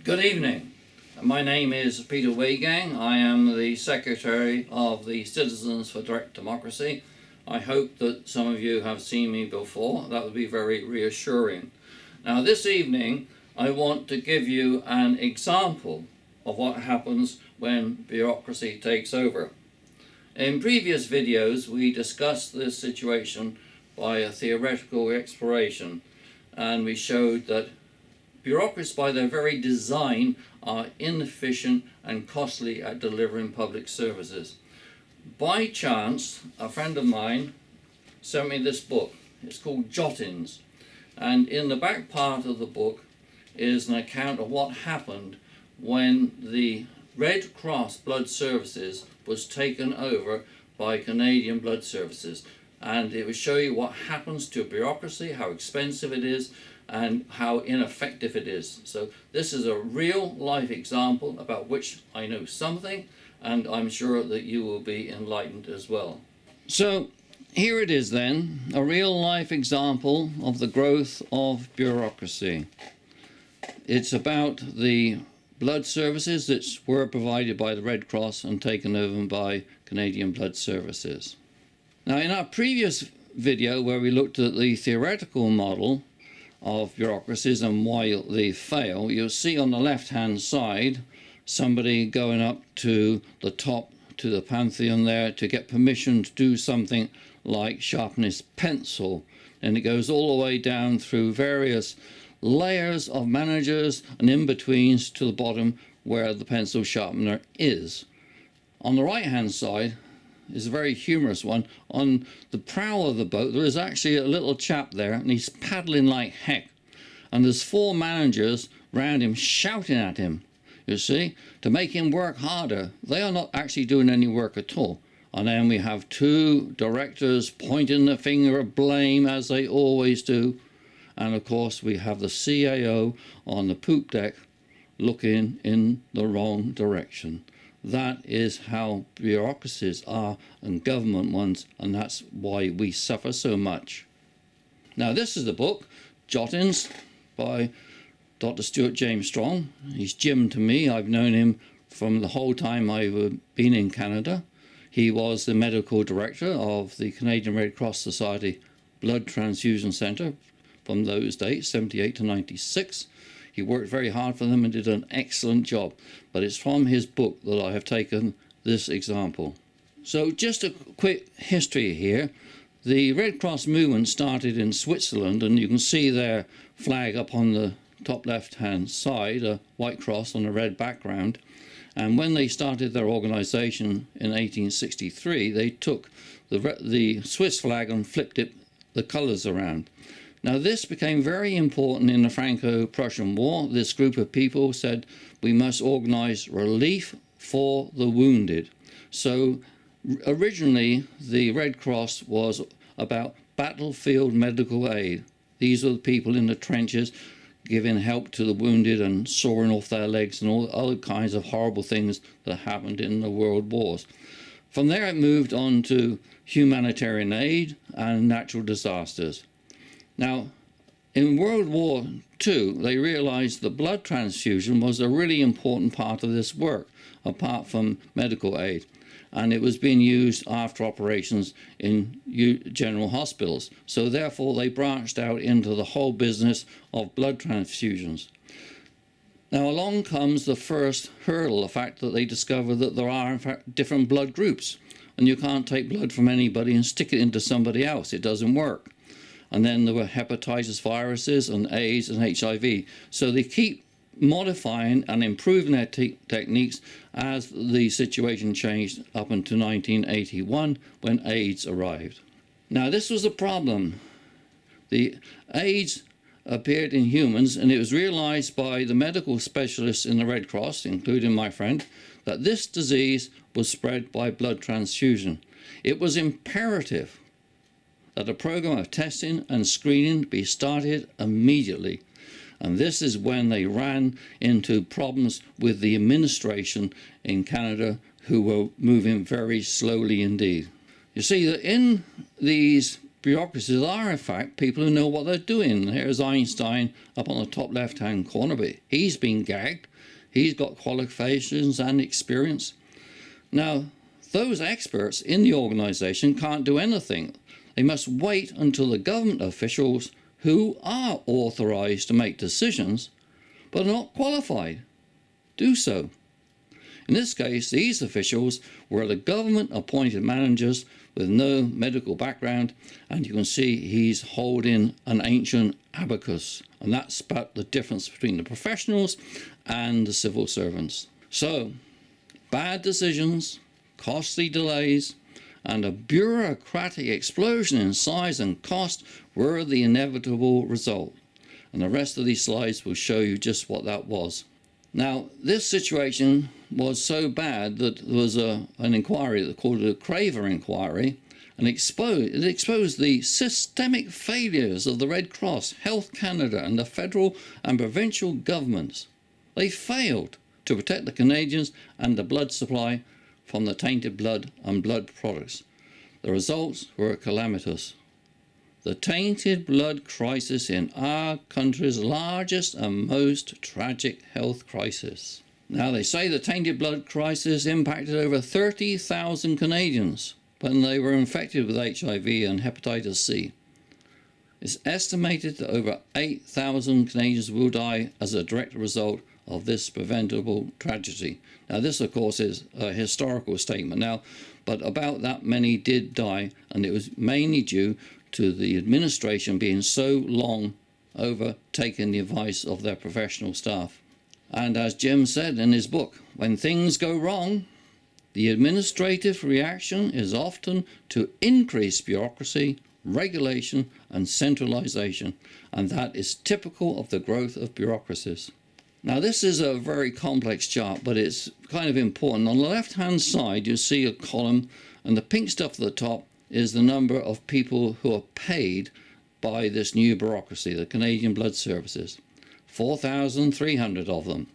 Good evening. My name is Peter Waygang. I am the Secretary of the Citizens for Direct Democracy. I hope that some of you have seen me before. That would be very reassuring. Now this evening I want to give you an example of what happens when bureaucracy takes over. In previous videos we discussed this situation by a theoretical exploration, and we showed that bureaucrats by their very design are inefficient and costly at delivering public services. By chance, a friend of mine sent me this book. It's called Jottings, and in the back part of the book is an account of what happened when the Red Cross Blood Services was taken over by Canadian Blood Services, and it will show you what happens to bureaucracy, how expensive it is, and how ineffective it is. So this is a real life example about which I know something, and I'm sure that you will be enlightened as well. So here it is then, a real life example of the growth of bureaucracy. It's about the blood services that were provided by the Red Cross and taken over by Canadian Blood Services. Now in our previous video where we looked at the theoretical model of bureaucracies and why they fail, you'll see on the left hand side somebody going up to the top, to the pantheon there, to get permission to do something like sharpen his pencil, and it goes all the way down through various layers of managers and in-betweens to the bottom where the pencil sharpener is. On the right hand side is a very humorous one. On the prow of the boat there is actually a little chap there, and he's paddling like heck, and there's 4 managers round him shouting at him, you see, to make him work harder. They are not actually doing any work at all. And then we have 2 directors pointing the finger of blame, as they always do, and of course we have the CAO on the poop deck looking in the wrong direction. That is how bureaucracies are, and government ones, and that's why we suffer so much. Now this is the book, Jottings, by Dr. Stuart James Strong. He's Jim to me. I've known him from the whole time I've been in Canada. He was the medical director of the Canadian Red Cross Society Blood Transfusion Centre from those dates, 78 to 96. He worked very hard for them and did an excellent job. But it's from his book that I have taken this example. So just a quick history here. The Red Cross movement started in Switzerland, and you can see their flag up on the top left hand side, a white cross on a red background. And when they started their organization in 1863, they took the Swiss flag and flipped the colors around. Now this became very important in the Franco-Prussian War. This group of people said we must organize relief for the wounded. So originally the Red Cross was about battlefield medical aid. These were the people in the trenches giving help to the wounded and sawing off their legs and all other kinds of horrible things that happened in the world wars. From there it moved on to humanitarian aid and natural disasters. Now, in World War II, they realized the blood transfusion was a really important part of this work, apart from medical aid. And it was being used after operations in general hospitals. So therefore, they branched out into the whole business of blood transfusions. Now, along comes the first hurdle, the fact that they discover that there are, in fact, different blood groups. And you can't take blood from anybody and stick it into somebody else. It doesn't work. And then there were hepatitis viruses and AIDS and HIV. So they keep modifying and improving their techniques as the situation changed up until 1981 when AIDS arrived. Now this was a problem. The AIDS appeared in humans, and it was realized by the medical specialists in the Red Cross, including my friend, that this disease was spread by blood transfusion. It was imperative that a program of testing and screening be started immediately. And this is when they ran into problems with the administration in Canada, who were moving very slowly indeed. You see that in these bureaucracies are in fact people who know what they're doing. Here's Einstein up on the top left hand corner, but he's been gagged. He's got qualifications and experience. Now, those experts in the organisation can't do anything. They must wait until the government officials who are authorised to make decisions but are not qualified do so. In this case, these officials were the government appointed managers with no medical background, and you can see he's holding an ancient abacus, and that's about the difference between the professionals and the civil servants. So, bad decisions, costly delays, and a bureaucratic explosion in size and cost were the inevitable result. And the rest of these slides will show you just what that was. Now, this situation was so bad that there was an inquiry called the Craver Inquiry, and it exposed the systemic failures of the Red Cross, Health Canada, and the federal and provincial governments. They failed to protect the Canadians and the blood supply from the tainted blood and blood products. The results were calamitous. The tainted blood crisis in our country's largest and most tragic health crisis. Now, they say the tainted blood crisis impacted over 30,000 Canadians when they were infected with HIV and hepatitis C. It's estimated that over 8,000 Canadians will die as a direct result of this preventable tragedy. Now, this, of course, is a historical statement now, but about that many did die, and it was mainly due to the administration being so long over taking the advice of their professional staff. And as Jim said in his book, when things go wrong, the administrative reaction is often to increase bureaucracy, regulation, and centralization, and that is typical of the growth of bureaucracies. Now, this is a very complex chart, but it's kind of important. On the left-hand side, you see a column, and the pink stuff at the top is the number of people who are paid by this new bureaucracy, the Canadian Blood Services. 4,300 of them.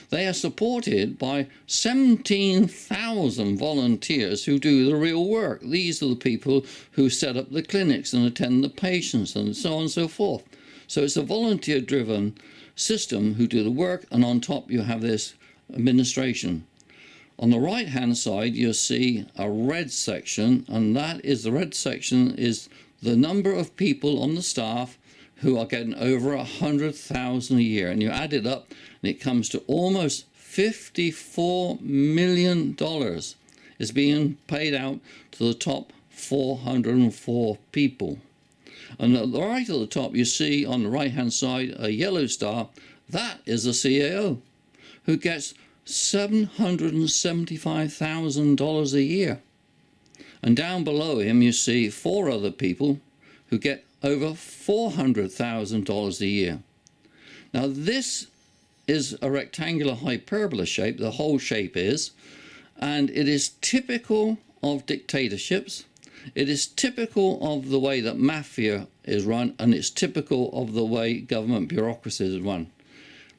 They are supported by 17,000 volunteers who do the real work. These are the people who set up the clinics and attend the patients and so on and so forth. So it's a volunteer-driven system who do the work, and on top you have this administration. On the right hand side you'll see a red section, and that is the red section is the number of people on the staff who are getting over 100,000 a year, and you add it up and it comes to almost $54 million is being paid out to the top 404 people. And at the right at the top you see on the right hand side a yellow star. That is the CAO, who gets $775,000 a year. And down below him you see 4 other people who get over $400,000 a year. Now this is a rectangular hyperbola shape, the whole shape is, and it is typical of dictatorships. It is typical of the way that mafia is run, and it's typical of the way government bureaucracy is run.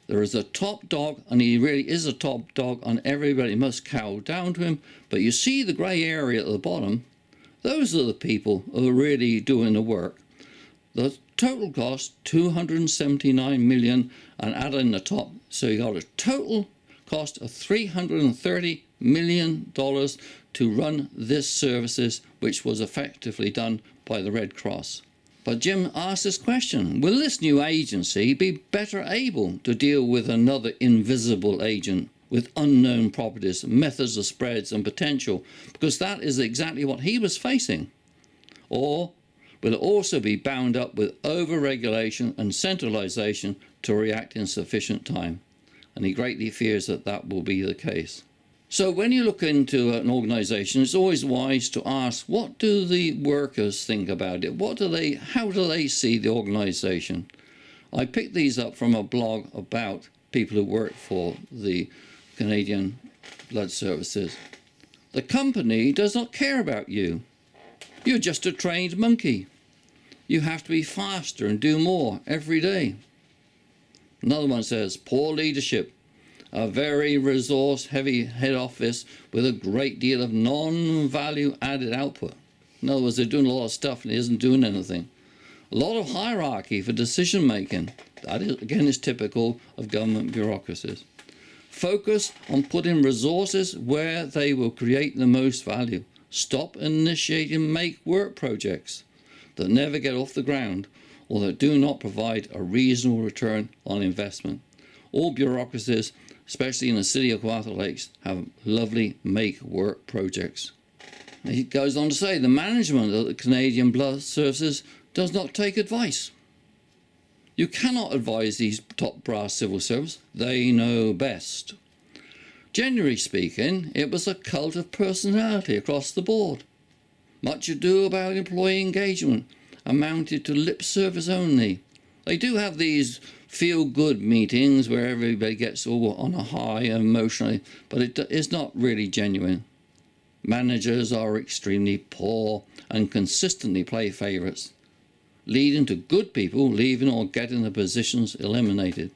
There is a top dog, and he really is a top dog, and everybody must cow down to him. But you see the grey area at the bottom, those are the people who are really doing the work. The total cost, $279 million, and add in the top, so you got a total cost of $330 million to run this services, which was effectively done by the Red Cross. But Jim asked this question: will this new agency be better able to deal with another invisible agent with unknown properties, methods of spreads and potential? Because that is exactly what he was facing. Or will it also be bound up with over-regulation and centralization to react in sufficient time? And he greatly fears that that will be the case. So when you look into an organization, it's always wise to ask, what do the workers think about it? How do they see the organization? I picked these up from a blog about people who work for the Canadian Blood Services. The company does not care about you. You're just a trained monkey. You have to be faster and do more every day. Another one says, poor leadership. A very resource-heavy head office with a great deal of non-value added output. In other words, they're doing a lot of stuff and it isn't doing anything. A lot of hierarchy for decision-making. That is, again, is typical of government bureaucracies. Focus on putting resources where they will create the most value. Stop initiating make-work projects that never get off the ground or that do not provide a reasonable return on investment. All bureaucracies, especially in the city of Kawartha Lakes, have lovely make-work projects. He goes on to say, the management of the Canadian Blood Services does not take advice. You cannot advise these top brass civil servants. They know best. Generally speaking, it was a cult of personality across the board. Much ado about employee engagement amounted to lip service only. They do have these feel-good meetings where everybody gets all on a high emotionally, but it is not really genuine. Managers are extremely poor and consistently play favourites, leading to good people leaving or getting the positions eliminated.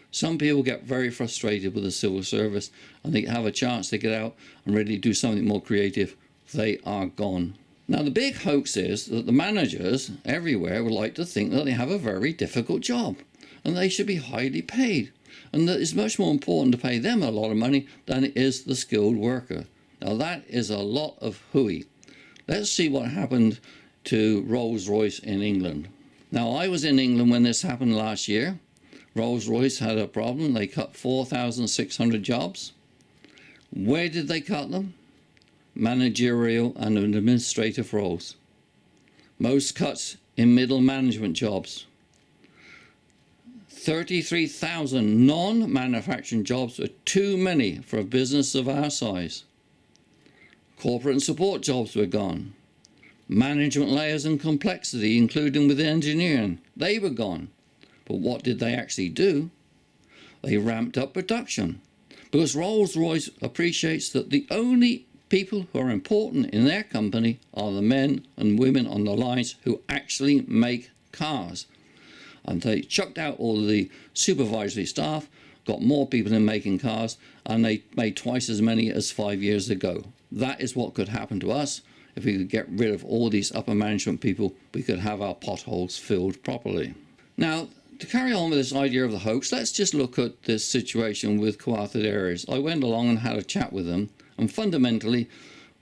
Some people get very frustrated with the civil service and they have a chance to get out and really do something more creative. They are gone. Now the big hoax is that the managers everywhere would like to think that they have a very difficult job and they should be highly paid, and that it's much more important to pay them a lot of money than it is the skilled worker. Now that is a lot of hooey. Let's see what happened to Rolls-Royce in England. Now I was in England when this happened last year. Rolls-Royce had a problem. They cut 4,600 jobs. Where did they cut them? Managerial and administrative roles. Most cuts in middle management jobs. 33,000 non-manufacturing jobs are too many for a business of our size. Corporate and support jobs were gone. Management layers and complexity, including with engineering, they were gone. But what did they actually do? They ramped up production, because Rolls-Royce appreciates that the only people who are important in their company are the men and women on the lines who actually make cars. And they chucked out all the supervisory staff, got more people in making cars, and they made twice as many as 5 years ago. That is what could happen to us. If we could get rid of all these upper management people, we could have our potholes filled properly. Now, to carry on with this idea of the hoax, let's just look at this situation with Kawartha Dairies. I went along and had a chat with them, and fundamentally,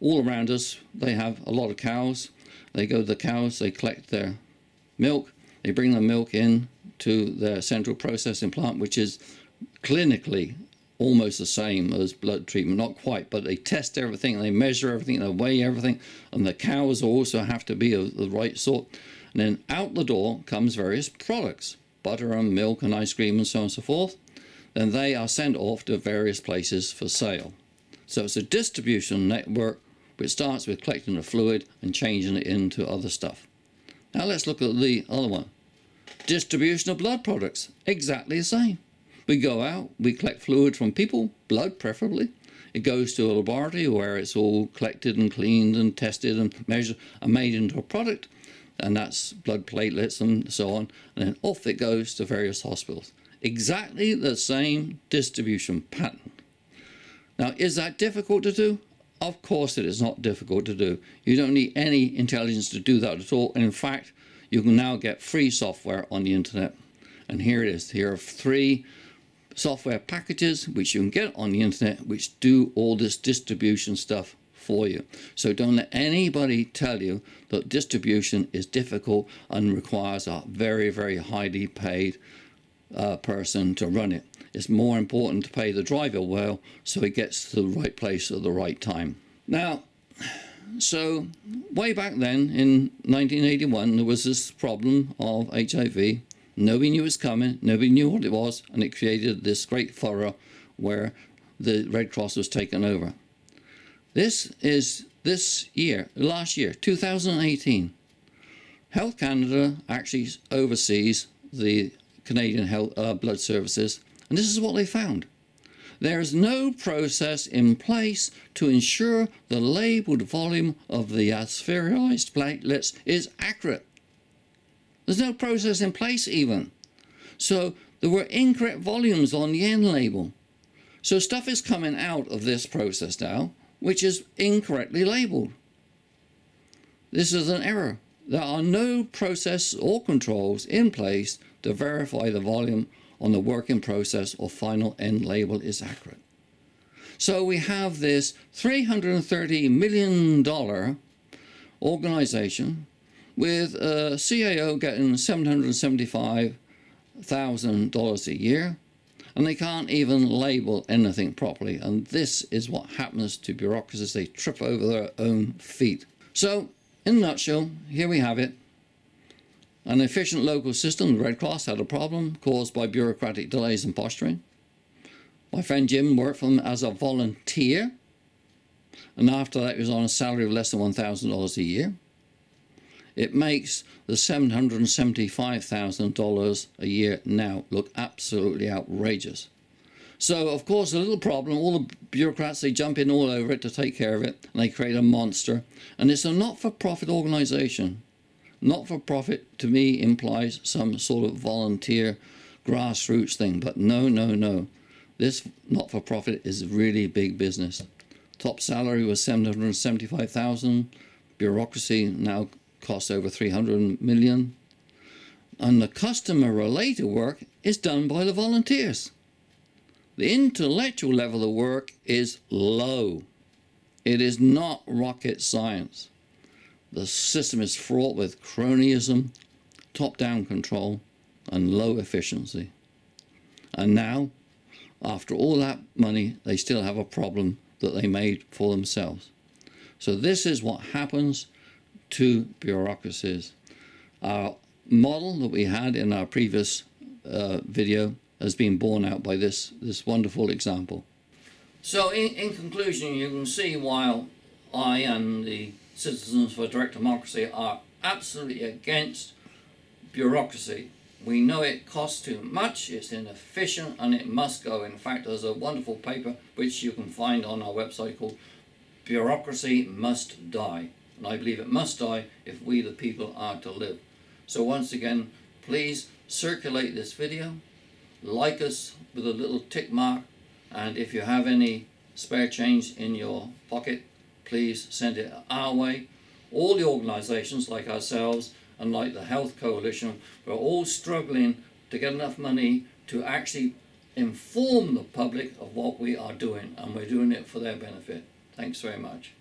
all around us, they have a lot of cows. They go to the cows, they collect their milk, they bring the milk in to their central processing plant, which is clinically almost the same as blood treatment, not quite, but they test everything, they measure everything, they weigh everything, and the cows also have to be of the right sort. And then out the door comes various products, butter and milk and ice cream and so on and so forth. Then they are sent off to various places for sale. So it's a distribution network which starts with collecting the fluid and changing it into other stuff. Now let's look at the other one. Distribution of blood products, exactly the same. We go out, we collect fluid from people, blood preferably. It goes to a laboratory where it's all collected and cleaned and tested and measured and made into a product. And that's blood platelets and so on. And then off it goes to various hospitals. Exactly the same distribution pattern. Now, is that difficult to do? Of course it is not difficult to do. You don't need any intelligence to do that at all. And in fact, you can now get free software on the internet. And here it is. Here are 3 software packages which you can get on the internet which do all this distribution stuff for you. So don't let anybody tell you that distribution is difficult and requires a very, very highly paid person to run it. It's more important to pay the driver well so it gets to the right place at the right time. Now, so way back then in 1981 there was this problem of HIV. Nobody knew it was coming, nobody knew what it was, and it created this great furor where the Red Cross was taken over. This year, last year, 2018, Health Canada actually oversees the Canadian Blood Services, and this is what they found. There is no process in place to ensure the labelled volume of the aspherized platelets is accurate. There's no process in place even. So there were incorrect volumes on the end label. So stuff is coming out of this process now, which is incorrectly labelled. This is an error. There are no process or controls in place to verify the volume on the working process or final end label is accurate. So we have this $330 million organization with a CAO getting $775,000 a year, and they can't even label anything properly. And this is what happens to bureaucracies. They trip over their own feet. So, in a nutshell, here we have it. An efficient local system, the Red Cross, had a problem caused by bureaucratic delays and posturing. My friend Jim worked for them as a volunteer, and after that he was on a salary of less than $1,000 a year. It makes the $775,000 a year now look absolutely outrageous. So, of course, a little problem, all the bureaucrats, they jump in all over it to take care of it, and they create a monster. And it's a not-for-profit organization. Not-for-profit, to me, implies some sort of volunteer grassroots thing, but no. This not-for-profit is really big business. Top salary was $775,000. Bureaucracy now costs over $300 million. And the customer-related work is done by the volunteers. The intellectual level of work is low. It is not rocket science. The system is fraught with cronyism, top-down control, and low efficiency. And now, after all that money, they still have a problem that they made for themselves. So this is what happens to bureaucracies. Our model that we had in our previous video has been borne out by this wonderful example. So in conclusion, you can see why I and the Citizens for Direct Democracy are absolutely against bureaucracy. We know it costs too much, it's inefficient, and it must go. In fact, there's a wonderful paper which you can find on our website called Bureaucracy Must Die. And I believe it must die if we the people are to live. So once again, please circulate this video, like us with a little tick mark, and if you have any spare change in your pocket, please send it our way. All the organizations like ourselves and like the Health Coalition, we're all struggling to get enough money to actually inform the public of what we are doing, and we're doing it for their benefit. Thanks very much.